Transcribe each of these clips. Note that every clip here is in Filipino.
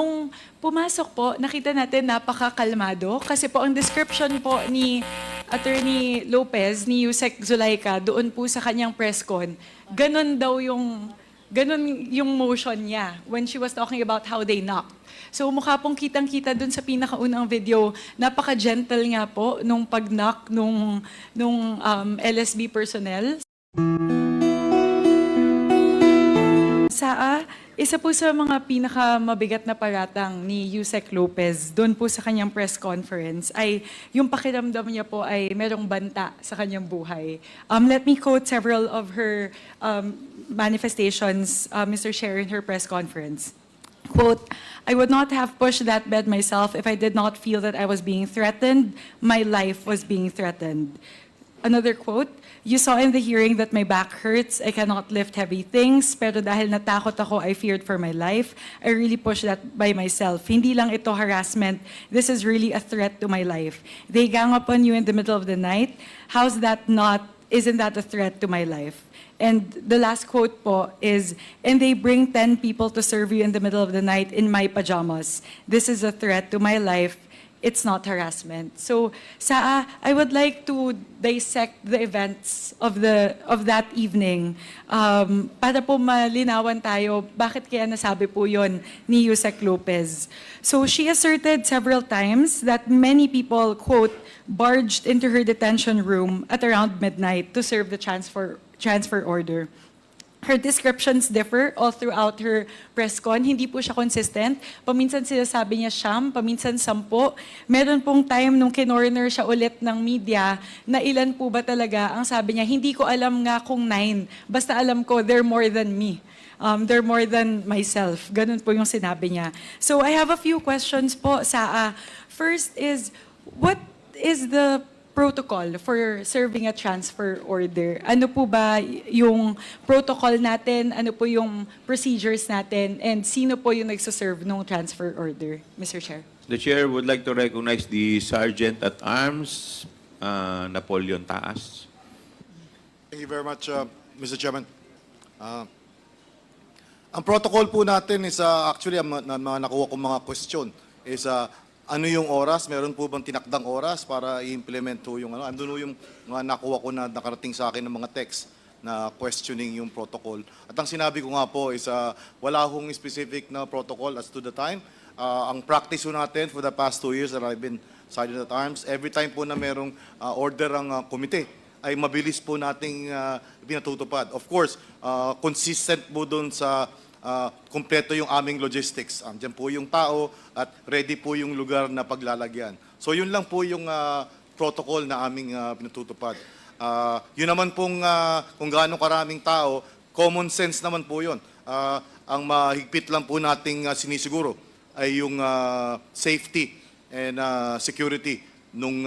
Nung pumasok po, nakita natin napakakalmado kasi po ang description po ni Attorney Lopez, ni Yusek Zulaika, doon po sa kanyang press con, ganun yung motion niya when she was talking about how they knocked. So mukha pong kitang-kita doon sa pinakaunang video, napaka-gentle nga po nung pag-knock nung LSB personnel. Isa po sa mga pinakamabigat na paratang ni Yusek Lopez doon po sa kanyang press conference ay yung pakiramdam niya po ay merong banta sa kanyang buhay. Let me quote several of her manifestations, Mr. Chair, in her press conference. Quote, "I would not have pushed that bed myself if I did not feel that I was being threatened. My life was being threatened." Another quote, "You saw in the hearing that my back hurts. I cannot lift heavy things. Pero dahil natakot ako, I feared for my life. I really pushed that by myself. Hindi lang ito harassment. This is really a threat to my life. They gang up on you in the middle of the night. Isn't that a threat to my life?" And the last quote po is, "And they bring 10 people to serve you in the middle of the night in my pajamas. This is a threat to my life. It's not harassment." So, I would like to dissect the events of that evening para po malinawan tayo bakit kaya nasabi po yon ni Yusek Lopez. So, she asserted several times that many people, quote, barged into her detention room at around midnight to serve the transfer order. Her descriptions differ all throughout her press con. Hindi po siya consistent. Paminsan sinasabi niya siyam, paminsan 10. Meron pong time nung kinorner siya ulit ng media na ilan po ba talaga. Ang sabi niya, hindi ko alam nga kung 9. Basta alam ko, they're more than me. They're more than myself. Ganun po yung sinabi niya. So I have a few questions po, Saa. First is, what is the protocol for serving a transfer order? Ano po ba yung protocol natin? Ano po yung procedures natin? And sino po yung nagsaserve ng transfer order, Mr. Chair? The Chair would like to recognize the Sergeant at Arms, Napoleon Taas. Thank you very much, Mr. Chairman. Ang protocol po natin is, actually, ang nakuha kong mga question is, ano yung oras? Meron po bang tinakdang oras para i-implement po yung ano? Andun yung mga nakuha ko na nakarating sa akin ng mga text na questioning yung protocol. At ang sinabi ko nga po is wala hong specific na protocol as to the time. Ang practice po natin for the past 2 years that I've been Sergeant at Arms, every time po na merong order ang komite, ay mabilis po nating pinatutupad. Of course, consistent po doon sa kumpleto yung aming logistics. Diyan po yung tao at ready po yung lugar na paglalagyan. So yun lang po yung protocol na aming pinatutupad. Yun naman pong kung gaano karaming tao, common sense naman po yun. Ang mahigpit lang po nating sinisiguro ay yung safety and security nung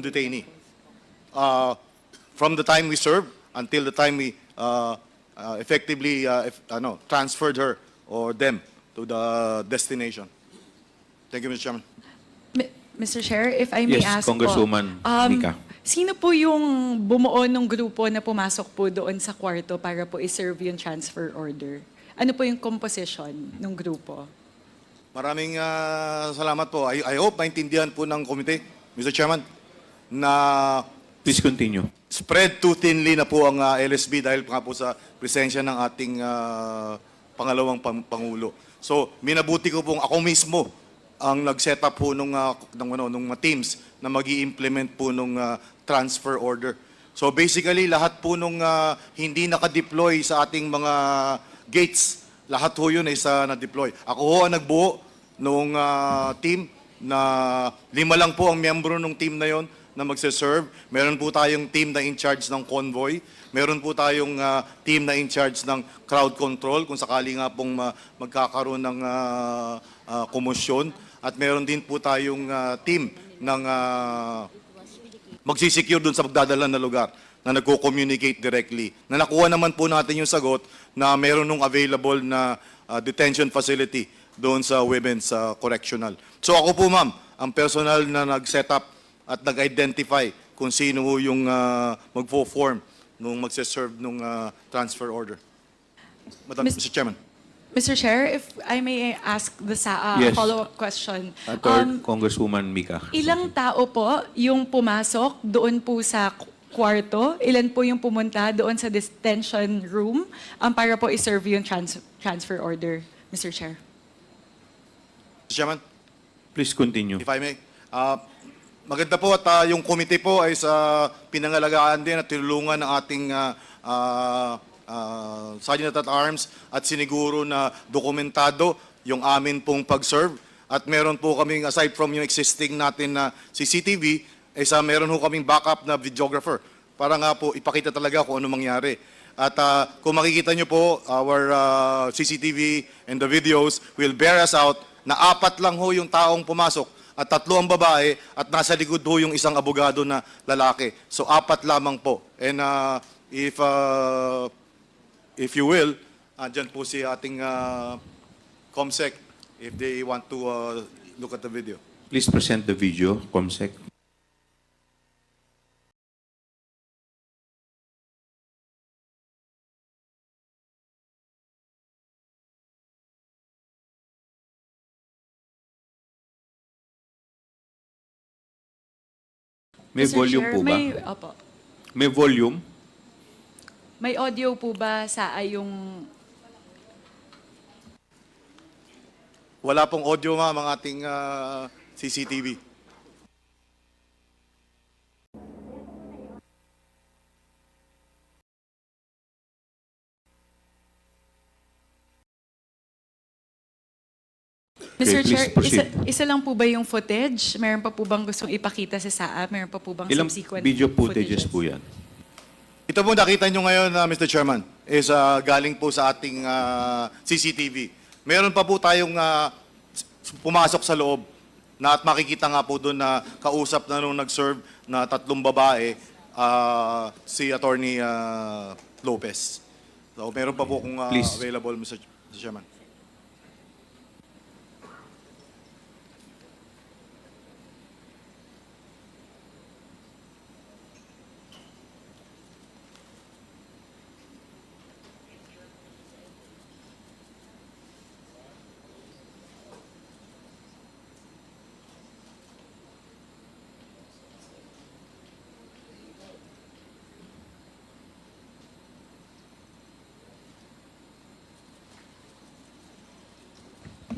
detainee. From the time we serve until the time we effectively transferred her or them to the destination. Thank you, Mr. Chairman. Mr. Chair, if I may Yes, ask Congresswoman po, Nika. sino po yung bumuo ng grupo na pumasok po doon sa kwarto para po i-serve yung transfer order? Ano po yung composition ng grupo? Maraming salamat po. I hope maintindihan po ng komite, Mr. Chairman, na Please continue. spread too thinly na po ang LSB dahil nga po sa presensya ng ating pangalawang Pangulo. So, minabuti ko pong ako mismo ang nag-set up po nung mga teams na mag-i-implement po nung transfer order. So, basically, lahat po nung hindi naka-deploy sa ating mga gates, lahat po yun ay na-deploy. Ako ho ang nagbuo nung team na 5 lang po ang miyembro ng team na yon na magse-serve. Meron po tayong team na in charge ng convoy. Meron po tayong team na in charge ng crowd control kung sakali nga pong magkakaroon ng komosyon. At meron din po tayong team ng magsisecure dun sa magdadala na lugar na nagko-communicate directly. Na nakuha naman po natin yung sagot na meron nung available na detention facility doon sa women's correctional. So ako po, ma'am, ang personal na nag-set up at nag-identify kung sino yung magfo-form nung magse-serve nung transfer order. Madam, Mr. Chairman. Mr. Chair, if I may ask the Yes. follow-up question. Congresswoman Mika. Ilang tao po yung pumasok doon po sa kwarto? Ilan po yung pumunta doon sa detention room para po iserve yung transfer order, Mr. Chair? Mr. Chairman, Please continue. if I may. Maganda po at yung committee po ay sa pinangalagaan din at tinulungan ng ating Sergeant at Arms at siniguro na dokumentado yung amin pong pag-serve. At meron po kaming, aside from yung existing natin na CCTV, meron po kaming backup na videographer para nga po ipakita talaga kung ano mangyari. At kung makikita nyo po, our CCTV and the videos will bear us out na 4 lang ho yung taong pumasok at 3 ang babae at nasa likod ho yung isang abogado na lalaki. So 4 lamang po. And if you will, andyan po si ating COMSEC if they want to look at the video. Please present the video, Comsec. May Mr. volume Chair, po ba? Opo. May volume? May audio po ba sa yung... Wala pong audio ma'am ang ating CCTV. Mr. please Chair, proceed. isa lang po ba yung footage? Meron pa po bang gustong ipakita sa SAA? Meron pa po bang Ilang subsequent video footages po yan? Ito po nakita nyo ngayon, Mr. Chairman, is galing po sa ating CCTV. Meron pa po tayong pumasok sa loob na at makikita nga po doon na kausap na nung nag-serve na 3 babae, si Attorney Lopez. So meron pa po kung Please. available, Mr. Chairman.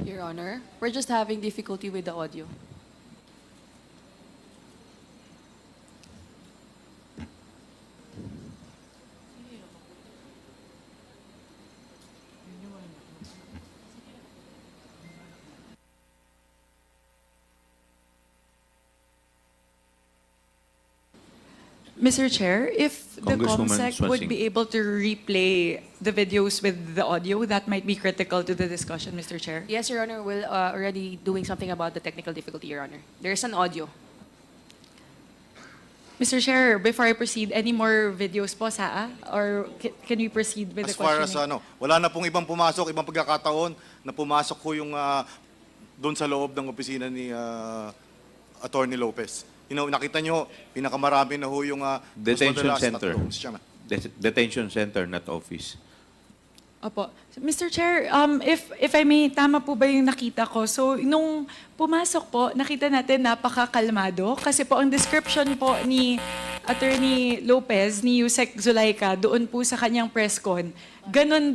Your Honor, we're just having difficulty with the audio. Mr. Chair, if the Congresswoman COMSEC would Swansing. be able to replay the videos with the audio, that might be critical to the discussion, Mr. Chair. Yes, Your Honor, we're already doing something about the technical difficulty, Your Honor. There's an audio. Mr. Chair, before I proceed, any more videos po, SAA? Or can we proceed with the As far questioning? as wala na pong ibang pumasok, ibang pagkakataon na pumasok ko yung doon sa loob ng opisina ni Attorney Lopez. Nakita nyo, pinakamarami na ho yung mas Detention madalas, center. 3, Mr. Chairman. Detention center, not office. Opo. Mr. Chair, if I may, tama po ba yung nakita ko? So, nung pumasok po, nakita natin napakakalmado kasi po ang description po ni Attorney Lopez, ni Yusek Zulaika, doon po sa kanyang press con, ganun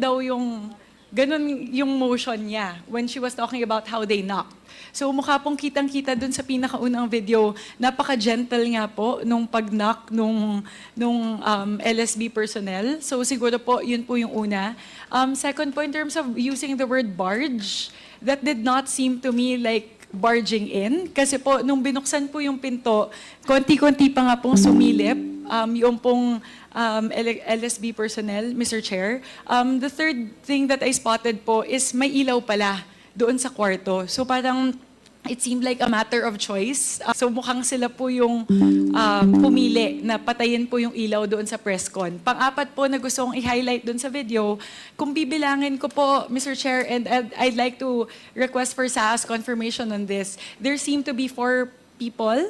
yung motion niya when she was talking about how they knocked. So mukha pong kitang-kita dun sa pinakaunang video, napaka-gentle nga po nung pag-knock nung LSB personnel. So siguro po, yun po yung una. Second po, in terms of using the word barge, that did not seem to me like barging in. Kasi po, nung binuksan po yung pinto, konti-konti pa nga pong sumilip yung pong LSB personnel, Mr. Chair. The third thing that I spotted po is may ilaw pala doon sa kwarto. So parang it seemed like a matter of choice. So mukhang sila po yung pumili na patayin po yung ilaw doon sa press con. Pang-apat po na gusto kong i-highlight doon sa video, kung bibilangin ko po, Mr. Chair, and I'd like to request for SAA's confirmation on this, there seem to be 4 people.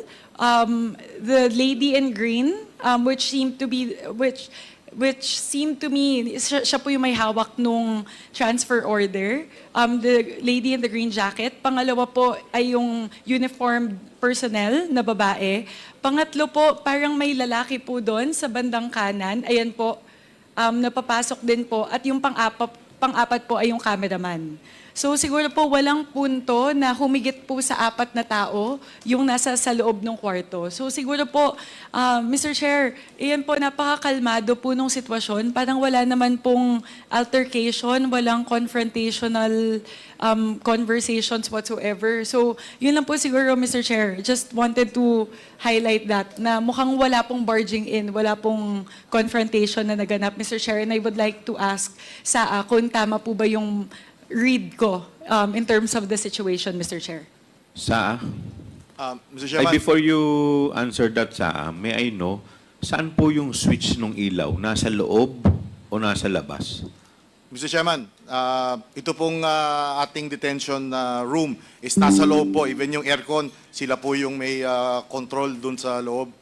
The lady in green, which which seemed to me, siya po yung may hawak nung transfer order, the lady in the green jacket. Pangalawa po ay yung uniformed personnel na babae. Pangatlo po, parang may lalaki po doon sa bandang kanan. Ayan po, napapasok din po. At yung pang-apat po ay yung cameraman. So siguro po walang punto na humigit po sa 4 na tao yung nasa sa loob ng kwarto. So siguro po, Mr. Chair, iyan po napakakalmado po nung sitwasyon. Parang wala naman pong altercation, walang confrontational conversations whatsoever. So yun lang po siguro, Mr. Chair. Just wanted to highlight that na mukhang wala pong barging in, wala pong confrontation na naganap, Mr. Chair. And I would like to ask sa kung tama po ba yung read ko in terms of the situation, Mr. Chair. Sa? Mr. Ay, Chairman, before you answer that, Sa, may I know, saan po yung switch ng ilaw? Nasa loob o nasa labas? Mr. Chairman, ito pong ating detention room is nasa loob po. Even yung aircon, sila po yung may control dun sa loob.